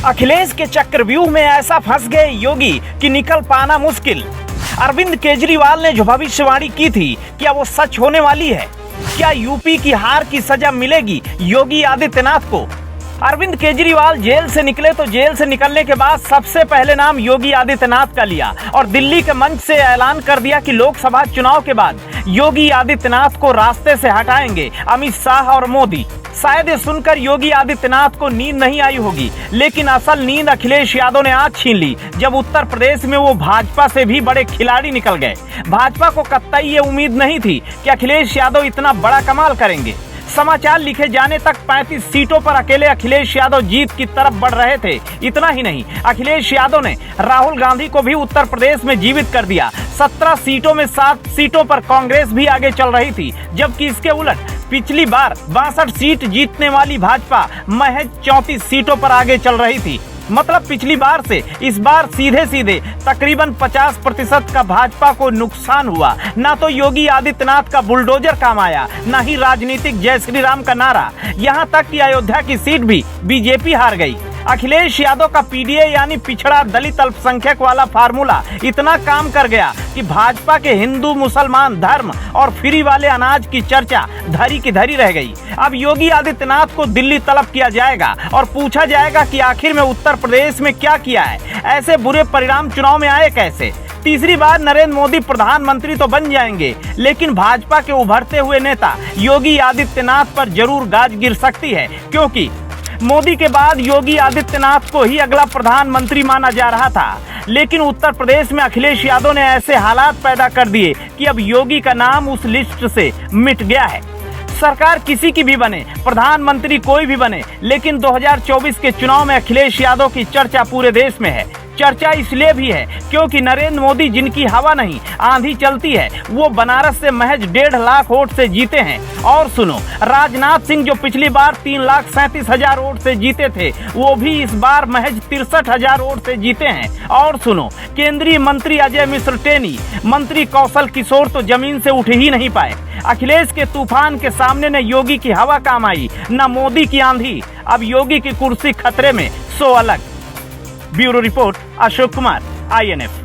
अखिलेश के चक्रव्यूह में ऐसा फंस गए योगी कि निकल पाना मुश्किल। अरविंद केजरीवाल ने जो भविष्यवाणी की थी, क्या वो सच होने वाली है? क्या यूपी की हार की सजा मिलेगी योगी आदित्यनाथ को? अरविंद केजरीवाल जेल से निकले तो जेल से निकलने के बाद सबसे पहले नाम योगी आदित्यनाथ का लिया और दिल्ली के मंच से ऐलान कर दिया कि लोकसभा चुनाव के बाद योगी आदित्यनाथ को रास्ते से हटाएंगे अमित शाह और मोदी। शायद ये सुनकर योगी आदित्यनाथ को नींद नहीं आई होगी, लेकिन असल नींद अखिलेश यादव ने आज छीन ली जब उत्तर प्रदेश में वो भाजपा से भी बड़े खिलाड़ी निकल गए। भाजपा को कतई ये उम्मीद नहीं थी कि अखिलेश यादव इतना बड़ा कमाल करेंगे। समाचार लिखे जाने तक 35 सीटों पर अकेले अखिलेश यादव जीत की तरफ बढ़ रहे थे। इतना ही नहीं, अखिलेश यादव ने राहुल गांधी को भी उत्तर प्रदेश में जीवित कर दिया। 17 सीटों में 7 सीटों पर कांग्रेस भी आगे चल रही थी, जबकि इसके उलट पिछली बार 62 सीट जीतने वाली भाजपा महज 34 सीटों पर आगे चल रही थी। मतलब पिछली बार से इस बार सीधे सीधे तकरीबन 50% का भाजपा को नुकसान हुआ। ना तो योगी आदित्यनाथ का बुलडोजर काम आया, ना ही राजनीतिक जय श्री राम का नारा। यहाँ तक कि अयोध्या की सीट भी बीजेपी हार गई। अखिलेश यादव का पीडीए यानी पिछड़ा दलित अल्पसंख्यक वाला फार्मूला इतना काम कर गया कि भाजपा के हिंदू मुसलमान धर्म और फ्री वाले अनाज की चर्चा धरी की धरी रह गई। अब योगी आदित्यनाथ को दिल्ली तलब किया जाएगा और पूछा जाएगा कि आखिर में उत्तर प्रदेश में क्या किया है, ऐसे बुरे परिणाम चुनाव में आए कैसे। तीसरी बार नरेंद्र मोदी प्रधानमंत्री तो बन जाएंगे, लेकिन भाजपा के उभरते हुए नेता योगी आदित्यनाथ पर जरूर गाज गिर सकती है, क्योंकि मोदी के बाद योगी आदित्यनाथ को ही अगला प्रधानमंत्री माना जा रहा था। लेकिन उत्तर प्रदेश में अखिलेश यादव ने ऐसे हालात पैदा कर दिए कि अब योगी का नाम उस लिस्ट से मिट गया है। सरकार किसी की भी बने, प्रधानमंत्री कोई भी बने, लेकिन 2024 के चुनाव में अखिलेश यादव की चर्चा पूरे देश में है। चर्चा इसलिए भी है क्योंकि नरेंद्र मोदी, जिनकी हवा नहीं आंधी चलती है, वो बनारस से महज 1.5 लाख वोट से जीते हैं। और सुनो, राजनाथ सिंह जो पिछली बार 3,37,000 वोट से जीते थे, वो भी इस बार महज 63,000 वोट से जीते हैं। और सुनो, केंद्रीय मंत्री अजय मिश्र टेनी, मंत्री कौशल किशोर तो जमीन से उठ ही नहीं पाए। अखिलेश के तूफान के सामने न योगी की हवा काम आई, न मोदी की आंधी। अब योगी की कुर्सी खतरे में, सो अलग। Bureau report, Ashok Kumar, INF।